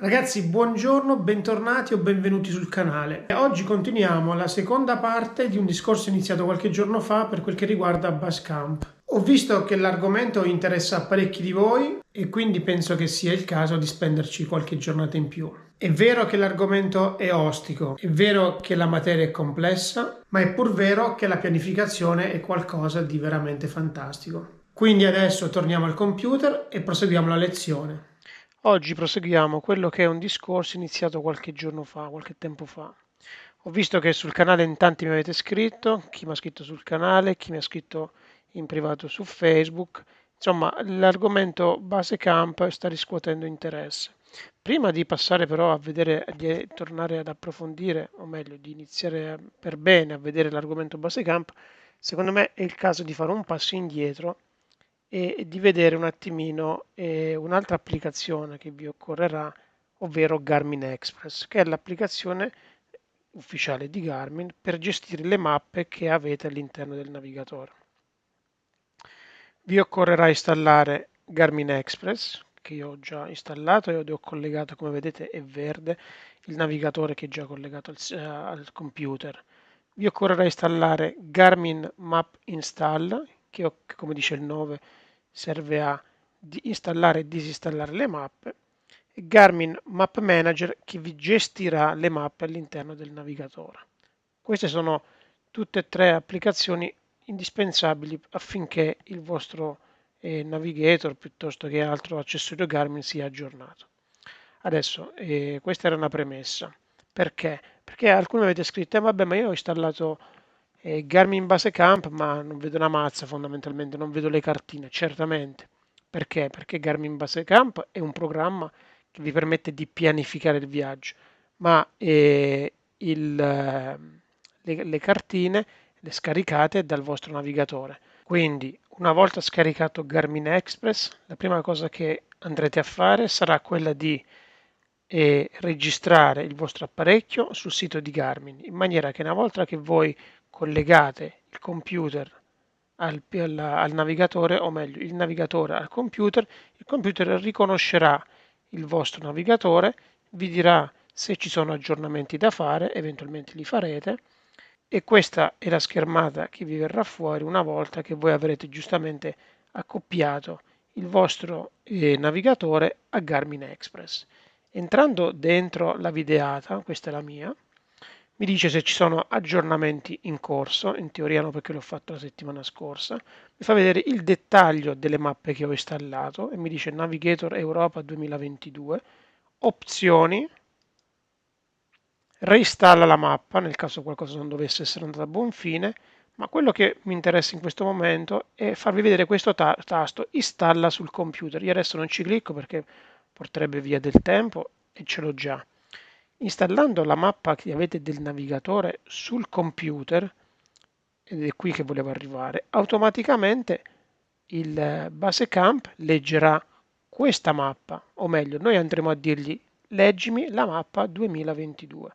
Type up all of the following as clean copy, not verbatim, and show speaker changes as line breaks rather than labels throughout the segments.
Ragazzi, buongiorno, bentornati o benvenuti sul canale. Oggi continuiamo la seconda parte di un discorso iniziato qualche giorno fa per quel che riguarda Basecamp. Ho visto che l'argomento interessa parecchi di voi e quindi penso che sia il caso di spenderci qualche giornata in più. È vero che l'argomento è ostico, è vero che la materia è complessa, ma è pur vero che la pianificazione è qualcosa di veramente fantastico. Quindi adesso torniamo al computer e proseguiamo la lezione.
Oggi proseguiamo quello che è un discorso iniziato qualche giorno fa, qualche tempo fa. Ho visto che sul canale in tanti mi avete scritto, chi mi ha scritto sul canale, chi mi ha scritto in privato su Facebook. Insomma, l'argomento base camp sta riscuotendo interesse. Prima di passare però a vedere, di tornare ad approfondire, o meglio, di iniziare per bene a vedere l'argomento base camp, secondo me è il caso di fare un passo indietro e di vedere un attimino un'altra applicazione che vi occorrerà, ovvero Garmin Express, che è l'applicazione ufficiale di Garmin per gestire le mappe che avete all'interno del navigatore. Vi occorrerà installare Garmin Express, che io ho già installato e ho collegato, come vedete è verde, il navigatore che è già collegato al computer. Vi occorrerà installare Garmin Map Install, che come dice il nome serve a installare e disinstallare le mappe, e Garmin Map Manager che vi gestirà le mappe all'interno del navigatore. Queste sono tutte e tre applicazioni indispensabili affinché il vostro navigator piuttosto che altro accessorio Garmin sia aggiornato. Adesso, questa era una premessa. Perché? Perché alcuni avete scritto, vabbè, ma io ho installato Garmin Basecamp, ma non vedo una mazza fondamentalmente, non vedo le cartine. Certamente. Perché? Perché Garmin Basecamp è un programma che vi permette di pianificare il viaggio, ma le cartine le scaricate dal vostro navigatore. Quindi, una volta scaricato Garmin Express, la prima cosa che andrete a fare sarà quella di registrare il vostro apparecchio sul sito di Garmin, in maniera che una volta che voi collegate il computer al navigatore, o meglio, il navigatore al computer, il computer riconoscerà il vostro navigatore, vi dirà se ci sono aggiornamenti da fare, eventualmente li farete, e questa è la schermata che vi verrà fuori una volta che voi avrete giustamente accoppiato il vostro navigatore a Garmin Express. Entrando dentro la videata, questa è la mia, mi dice se ci sono aggiornamenti in corso, in teoria no perché l'ho fatto la settimana scorsa, mi fa vedere il dettaglio delle mappe che ho installato e mi dice Navigator Europa 2022, opzioni, reinstalla la mappa nel caso qualcosa non dovesse essere andato a buon fine, ma quello che mi interessa in questo momento è farvi vedere questo tasto installa sul computer. Io adesso non ci clicco perché porterebbe via del tempo e ce l'ho già. Installando la mappa che avete del navigatore sul computer, ed è qui che volevo arrivare, automaticamente il Basecamp leggerà questa mappa, o meglio, noi andremo a dirgli leggimi la mappa 2022.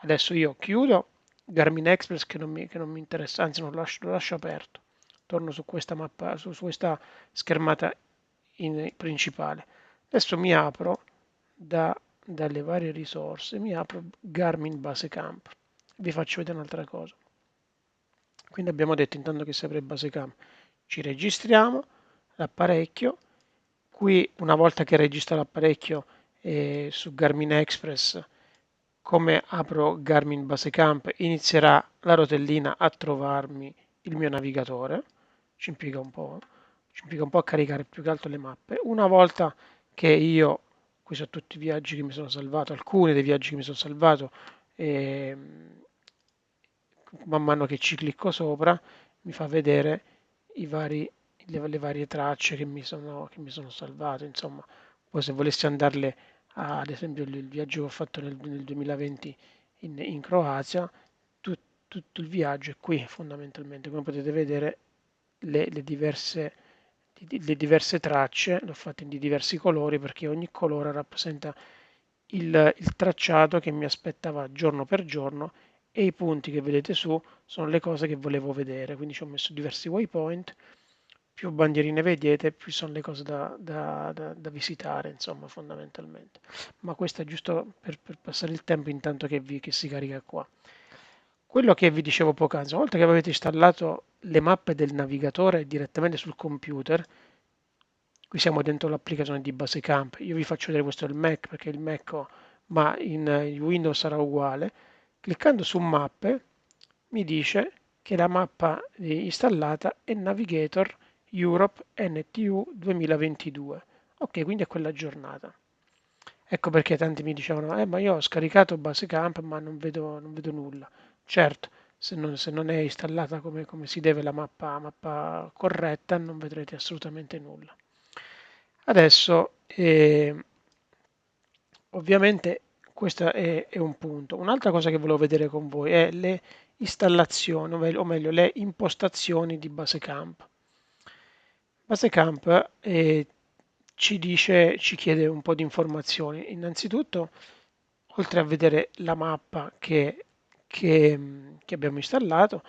Adesso io chiudo Garmin Express che non mi interessa, anzi non lo lascio aperto. Torno su questa mappa, su questa schermata principale. Adesso mi apro dalle varie risorse, mi apro Garmin Basecamp. Vi faccio vedere un'altra cosa. Quindi abbiamo detto intanto che si apre Basecamp, ci registriamo l'apparecchio. Qui una volta che registro l'apparecchio su Garmin Express, come apro Garmin Basecamp, inizierà la rotellina a trovarmi il mio navigatore. Ci impiega un po', ci impiega un po' a caricare più che altro le mappe. Una volta che io, qui sono tutti i viaggi che mi sono salvato, alcuni dei viaggi che mi sono salvato, man mano che ci clicco sopra mi fa vedere le varie tracce che mi sono salvato. Insomma, poi se volessi andarle ad esempio il viaggio che ho fatto nel 2020 in Croazia, tu- tutto il viaggio è qui fondamentalmente. Come potete vedere le diverse tracce, le ho fatte di diversi colori perché ogni colore rappresenta il tracciato che mi aspettava giorno per giorno e i punti che vedete su sono le cose che volevo vedere. Quindi ci ho messo diversi waypoint più bandierine vedete, più sono le cose da visitare, insomma, fondamentalmente. Ma questo è giusto per passare il tempo intanto che si carica qua. Quello che vi dicevo poc'anzi, una volta che avete installato le mappe del navigatore direttamente sul computer, qui siamo dentro l'applicazione di Basecamp, io vi faccio vedere questo è il Mac perché il Mac ho, ma in Windows sarà uguale. Cliccando su mappe mi dice che la mappa installata è Navigator Europe NTU 2022. Ok, quindi è quella aggiornata. Ecco perché tanti mi dicevano, ma io ho scaricato Basecamp ma non vedo nulla. Certo, se non è installata come si deve la mappa corretta, non vedrete assolutamente nulla. Adesso, ovviamente, questo è un punto. Un'altra cosa che volevo vedere con voi è le installazioni, o meglio, le impostazioni di Basecamp. Basecamp ci chiede un po' di informazioni. Innanzitutto, oltre a vedere la mappa che abbiamo installato,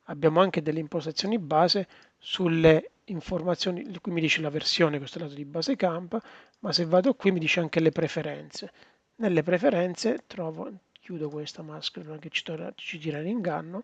abbiamo anche delle impostazioni base sulle informazioni, qui mi dice la versione, questo lato di Basecamp, ma se vado qui mi dice anche le preferenze. Nelle preferenze trovo, chiudo questa maschera che ci tira in inganno,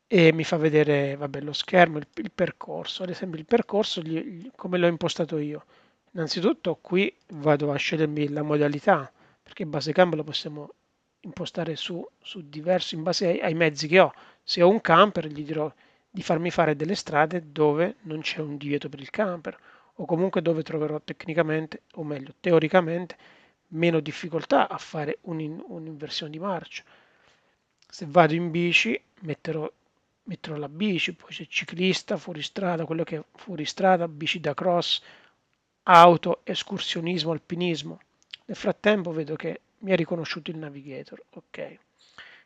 e mi fa vedere, vabbè, lo schermo, il percorso. Ad esempio il percorso come l'ho impostato io. Innanzitutto qui vado a scegliermi la modalità, perché Basecamp lo possiamo impostare su diversi, in base ai mezzi che ho. Se ho un camper gli dirò di farmi fare delle strade dove non c'è un divieto per il camper, o comunque dove troverò tecnicamente, o meglio, teoricamente, meno difficoltà a fare un'inversione di marcia. Se vado in bici metterò la bici, poi c'è ciclista, fuoristrada, quello che è fuoristrada, bici da cross, auto, escursionismo, alpinismo. Nel frattempo vedo che mi ha riconosciuto il navigator, ok.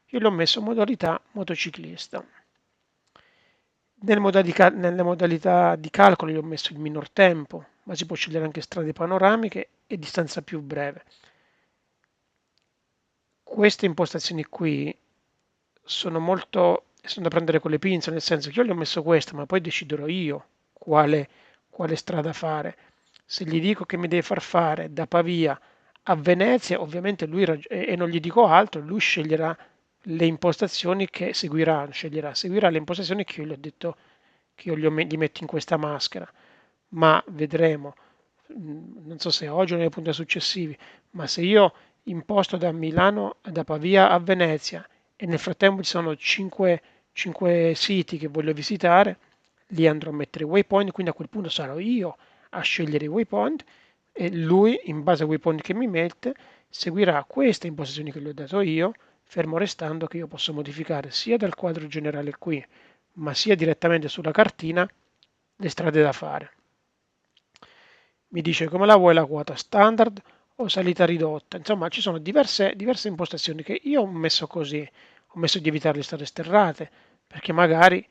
Io l'ho messo in modalità motociclista. Nelle modalità di calcolo gli ho messo il minor tempo, ma si può scegliere anche strade panoramiche e distanza più breve. Queste impostazioni qui sono da prendere con le pinze, nel senso che io gli ho messo questa, ma poi deciderò io quale strada fare. Se gli dico che mi deve far fare da Pavia a Venezia, ovviamente e non gli dico altro, lui sceglierà le impostazioni che seguirà le impostazioni che io gli ho detto che io gli metto in questa maschera, ma vedremo, non so se oggi o nei punti successivi, ma se io imposto da Milano, da Pavia a Venezia e nel frattempo ci sono 5 siti che voglio visitare, lì andrò a mettere i waypoint, quindi a quel punto sarò io a scegliere i waypoint e lui, in base ai waypoint che mi mette, seguirà queste impostazioni che gli ho dato io, fermo restando che io posso modificare sia dal quadro generale qui, ma sia direttamente sulla cartina le strade da fare. Mi dice come la vuoi la quota standard o salita ridotta. Insomma, ci sono diverse impostazioni che io ho messo così. Ho messo di evitare le strade sterrate, perché magari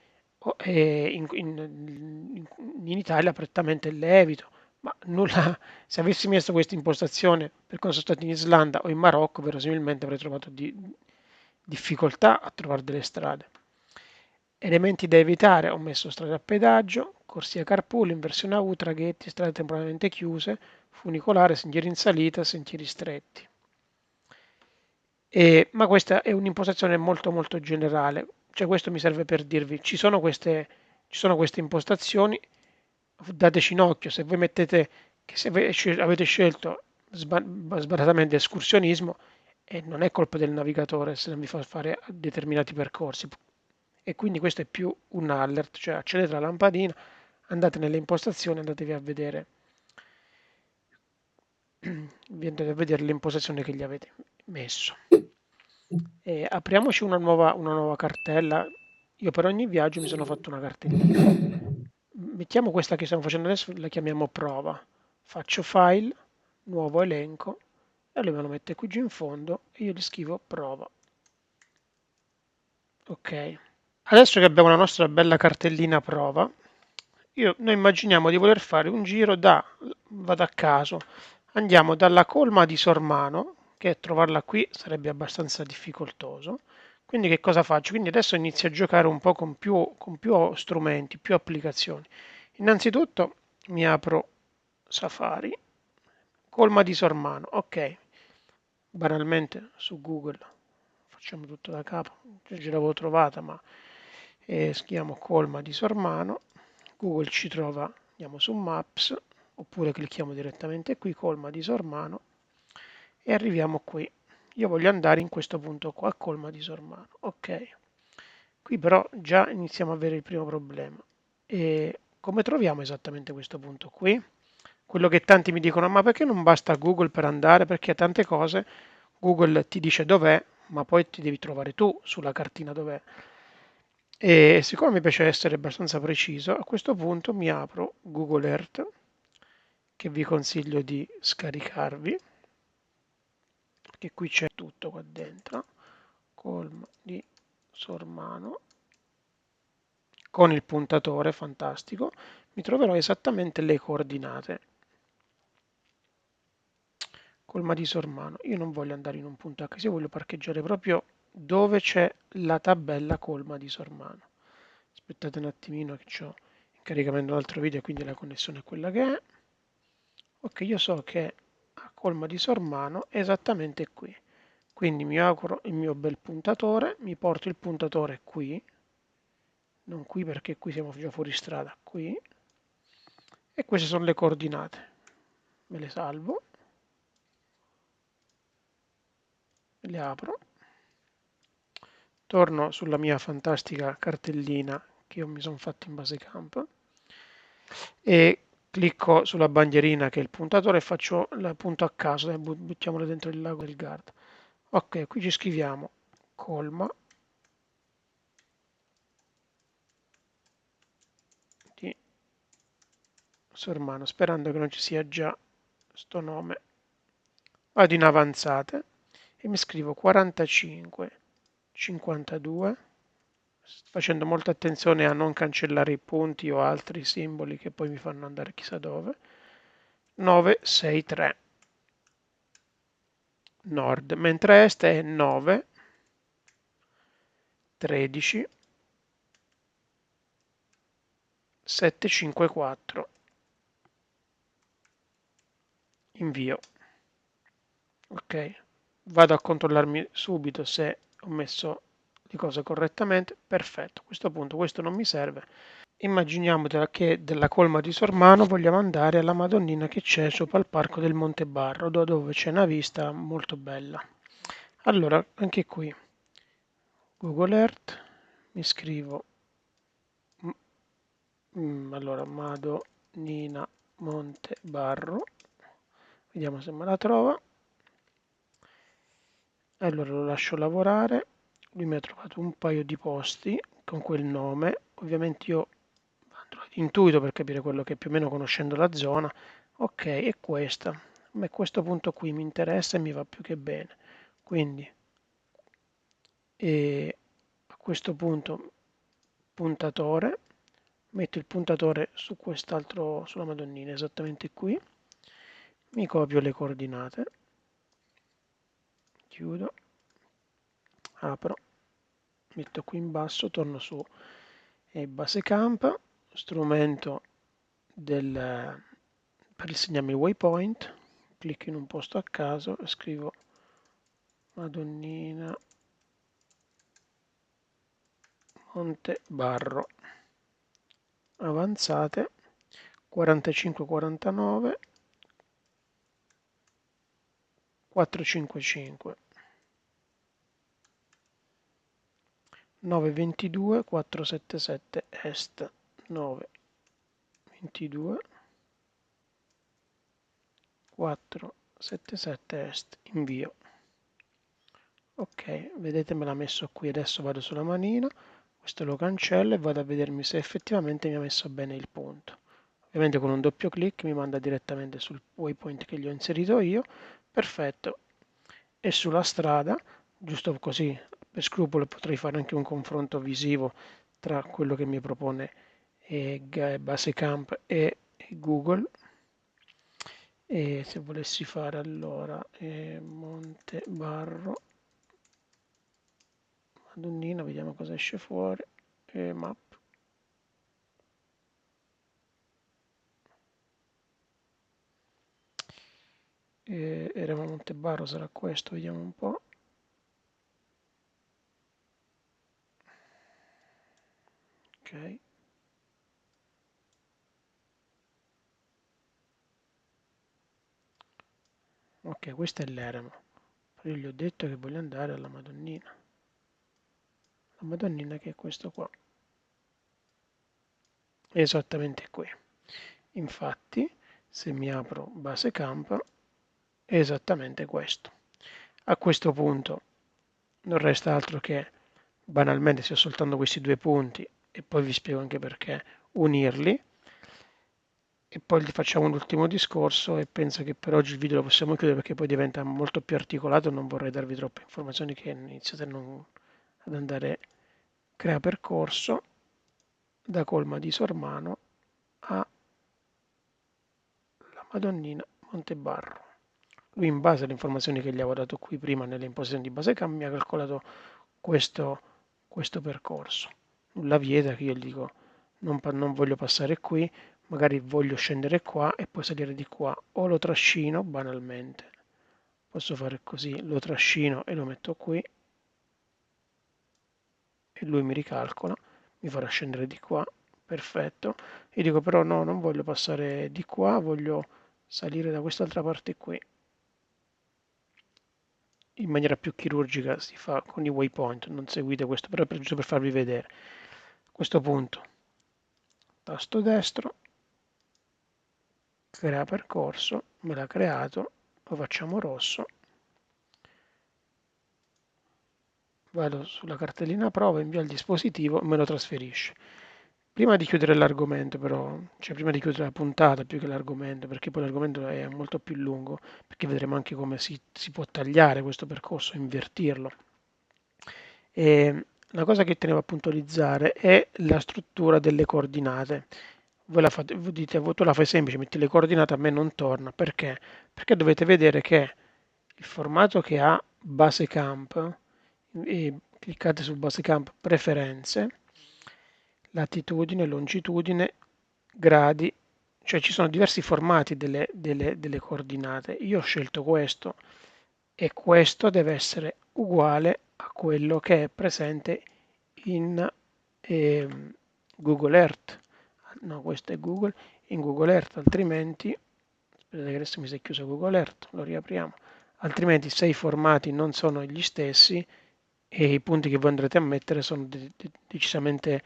in Italia prettamente le evito. Ma nulla, se avessi messo questa impostazione per quando sono stato in Islanda o in Marocco, verosimilmente avrei trovato difficoltà a trovare delle strade. Elementi da evitare, ho messo strade a pedaggio, corsia carpool, inversione a U, traghetti, strade temporaneamente chiuse, funicolare, sentieri in salita, sentieri stretti. Ma questa è un'impostazione molto molto generale, cioè questo mi serve per dirvi, ci sono queste impostazioni, dateci un occhio, se voi mettete, che se avete scelto sbagliatamente escursionismo, non è colpa del navigatore se non vi fa fare determinati percorsi, e quindi questo è più un alert, cioè accendete la lampadina, andate nelle impostazioni, andatevi a vedere, vi andate a vedere le impostazioni che gli avete messo. E apriamoci una nuova cartella. Io per ogni viaggio mi sono fatto una cartellina. Mettiamo questa che stiamo facendo adesso, la chiamiamo prova. Faccio file, nuovo elenco, e lui me lo mette qui giù in fondo e io gli scrivo prova. Ok. Adesso che abbiamo la nostra bella cartellina prova, noi immaginiamo di voler fare un giro vado a caso, andiamo dalla colma di Sormano, che trovarla qui sarebbe abbastanza difficoltoso. Quindi che cosa faccio? Quindi adesso inizio a giocare un po' con più strumenti, più applicazioni. Innanzitutto mi apro Safari, colma di Sormano, ok, banalmente su Google, facciamo tutto da capo, già l'avevo trovata, ma scriviamo colma di Sormano, Google ci trova, andiamo su Maps, oppure clicchiamo direttamente qui, colma di Sormano, e arriviamo qui. Io voglio andare in questo punto qua, colma di Sormano, ok. Qui però già iniziamo a avere il primo problema. E come troviamo esattamente questo punto qui? Quello che tanti mi dicono, ma perché non basta Google per andare? Perché tante cose Google ti dice dov'è, ma poi ti devi trovare tu sulla cartina dov'è. E siccome mi piace essere abbastanza preciso, a questo punto mi apro Google Earth, che vi consiglio di scaricarvi, perché qui c'è tutto qua dentro, colma di Sormano, con il puntatore, fantastico, mi troverò esattamente le coordinate. Colma di Sormano, io non voglio andare in un punto H, io voglio parcheggiare proprio dove c'è la tabella colma di Sormano. Aspettate un attimino che ho in caricamento un altro video, quindi la connessione è quella che è. Ok, io so che a colma di Sormano è esattamente qui. Quindi mi auguro il mio bel puntatore, mi porto il puntatore qui, non qui perché qui siamo già fuori strada, qui, e queste sono le coordinate. Me le salvo, me le apro, torno sulla mia fantastica cartellina che io mi sono fatto in Basecamp e clicco sulla bandierina che è il puntatore e faccio il punto a caso, buttiamolo dentro il lago del Garda. Ok, qui ci scriviamo colma di Sormano, sperando che non ci sia già sto nome. Vado in avanzate e mi scrivo 45, 52, facendo molta attenzione a non cancellare i punti o altri simboli che poi mi fanno andare chissà dove. 963 nord, mentre est è 9 13 754. Invio. Ok, vado a controllarmi subito se ho messo le cose correttamente. Perfetto, a questo punto questo non mi serve. Immaginiamo che della colma di Sormano vogliamo andare alla Madonnina che c'è sopra il parco del Monte Barro, dove c'è una vista molto bella. Allora, anche qui, Google Earth, mi scrivo, allora, Madonnina Monte Barro, vediamo se me la trova. Allora lo lascio lavorare, lui mi ha trovato un paio di posti con quel nome, ovviamente io andrò ad intuito per capire quello che più o meno conoscendo la zona, ok, è questa, a me questo punto qui mi interessa e mi va più che bene, quindi a questo punto puntatore, metto il puntatore su quest'altro, sulla Madonnina, esattamente qui, mi copio le coordinate, chiudo, apro, metto qui in basso, torno su Basecamp, strumento per segnarmi il waypoint, clicco in un posto a caso e scrivo Madonnina Monte Barro, avanzate 45-49 455 922 477 est 922 477 est, invio. Ok, vedete me l'ha messo qui, adesso vado sulla manina, questo lo cancello e vado a vedermi se effettivamente mi ha messo bene il punto. Ovviamente con un doppio clic mi manda direttamente sul waypoint che gli ho inserito io, perfetto. E sulla strada, giusto così, per scrupolo potrei fare anche un confronto visivo tra quello che mi propone Basecamp e Google. E se volessi fare allora Monte Barro, Madonnina, vediamo cosa esce fuori, map, Eremo Montebarro sarà questo, vediamo un po'. Ok. Ok, questo è l'eremo. Poi io gli ho detto che voglio andare alla Madonnina. La Madonnina che è questo qua. Esattamente qui. Infatti, se mi apro base camp, è esattamente questo. A questo punto non resta altro che, banalmente, se ho soltanto questi due punti, e poi vi spiego anche perché, unirli, e poi gli facciamo un ultimo discorso e penso che per oggi il video lo possiamo chiudere perché poi diventa molto più articolato, non vorrei darvi troppe informazioni che iniziate ad andare. Crea percorso da Colma di Sormano a la Madonnina Montebarro. Lui, in base alle informazioni che gli avevo dato qui prima nelle imposizioni di Basecamp, mi ha calcolato questo, questo percorso. Nulla vieta che io gli dico non voglio passare qui, magari voglio scendere qua e poi salire di qua, o lo trascino banalmente. Posso fare così, lo trascino e lo metto qui e lui mi ricalcola, mi farà scendere di qua, perfetto. E dico però no, non voglio passare di qua, voglio salire da quest'altra parte qui. In maniera più chirurgica si fa con i waypoint, non seguite questo, però è giusto per farvi vedere. A questo punto, tasto destro, crea percorso, me l'ha creato, lo facciamo rosso, vado sulla cartellina prova, invio al dispositivo, me lo trasferisce. Prima di chiudere l'argomento però, cioè prima di chiudere la puntata più che l'argomento, perché poi l'argomento è molto più lungo, perché vedremo anche come si può tagliare questo percorso, invertirlo. E la cosa che tenevo a puntualizzare è la struttura delle coordinate. Voi la fate, voi dite, tu la fai semplice, metti le coordinate, a me non torna. Perché? Perché dovete vedere che il formato che ha Basecamp, e cliccate su Basecamp preferenze, latitudine, longitudine, gradi, cioè ci sono diversi formati delle coordinate. Io ho scelto questo e questo deve essere uguale a quello che è presente in Google Earth. No, questo è Google, in Google Earth, altrimenti, aspettate che adesso mi si è chiuso Google Earth, lo riapriamo, altrimenti se i formati non sono gli stessi e i punti che voi andrete a mettere sono decisamente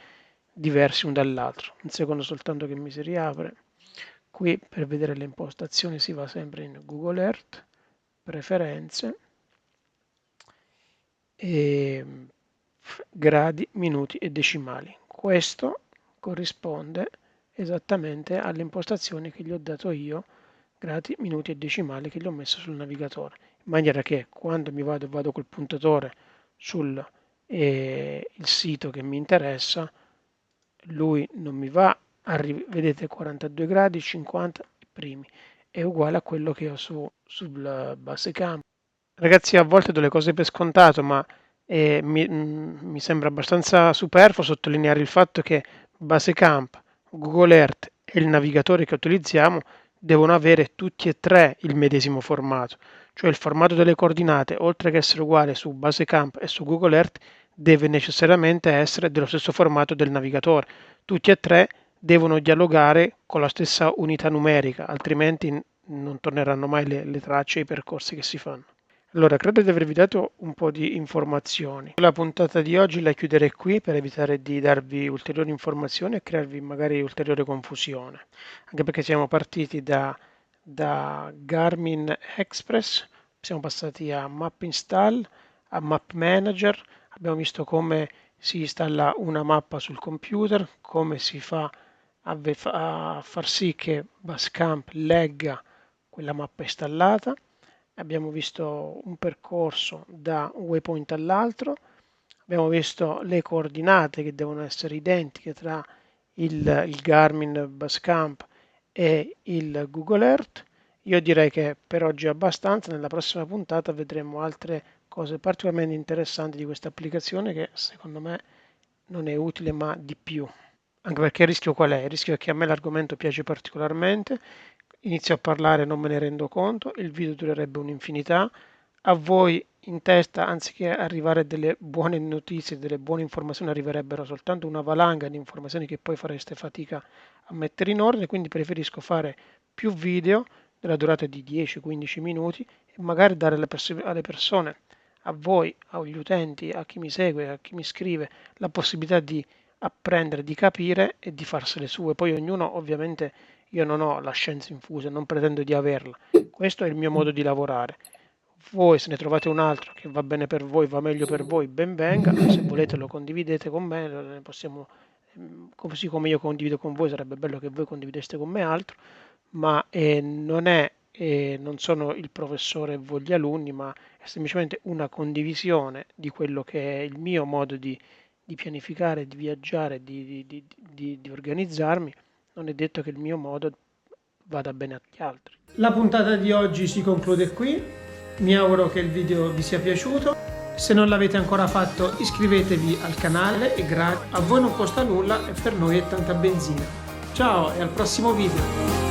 diversi un dall'altro. Un secondo soltanto che mi si riapre. Qui per vedere le impostazioni si va sempre in Google Earth, preferenze, e gradi, minuti e decimali. Questo corrisponde esattamente alle impostazioni che gli ho dato io, gradi, minuti e decimali che gli ho messo sul navigatore, in maniera che quando vado col puntatore sul il sito che mi interessa, lui non mi va a vedete 42 gradi, 50 primi, è uguale a quello che ho sul Basecamp. Ragazzi, a volte do le cose per scontato, ma mi sembra abbastanza superfluo sottolineare il fatto che Basecamp, Google Earth e il navigatore che utilizziamo devono avere tutti e tre il medesimo formato, cioè il formato delle coordinate, oltre che essere uguale su Basecamp e su Google Earth, deve necessariamente essere dello stesso formato del navigatore. Tutti e tre devono dialogare con la stessa unità numerica, altrimenti non torneranno mai le tracce e i percorsi che si fanno. Allora, credo di avervi dato un po' di informazioni. La puntata di oggi la chiuderei qui per evitare di darvi ulteriori informazioni e crearvi magari ulteriore confusione, anche perché siamo partiti da Garmin Express, siamo passati a Map Install, a Map Manager, abbiamo visto come si installa una mappa sul computer, come si fa a far sì che Basecamp legga quella mappa installata. Abbiamo visto un percorso da un waypoint all'altro, abbiamo visto le coordinate che devono essere identiche tra il Garmin Basecamp e il Google Earth. Io direi che per oggi è abbastanza, nella prossima puntata vedremo altre cose particolarmente interessanti di questa applicazione che secondo me non è utile ma di più. Anche perché il rischio qual è? Il rischio è che a me l'argomento piace particolarmente inizio a parlare e non me ne rendo conto, il video durerebbe un'infinità, a voi in testa, anziché arrivare delle buone notizie, delle buone informazioni, arriverebbero soltanto una valanga di informazioni che poi fareste fatica a mettere in ordine, quindi preferisco fare più video della durata di 10-15 minuti e magari dare alle persone, a voi, agli utenti, a chi mi segue, a chi mi scrive, la possibilità di apprendere, di capire e di farsele sue. Poi ognuno, ovviamente, io non ho la scienza infusa, non pretendo di averla. Questo è il mio modo di lavorare. Voi se ne trovate un altro che va bene per voi, va meglio per voi, ben venga. Se volete lo condividete con me, possiamo, così come io condivido con voi, sarebbe bello che voi condivideste con me altro, ma non sono il professore e voi gli alunni, ma è semplicemente una condivisione di quello che è il mio modo di pianificare, di viaggiare, di organizzarmi. Non è detto che il mio modo vada bene agli altri.
La puntata di oggi si conclude qui, mi auguro che il video vi sia piaciuto. Se non l'avete ancora fatto iscrivetevi al canale, è gratis, a voi non costa nulla e per noi è tanta benzina. Ciao e al prossimo video!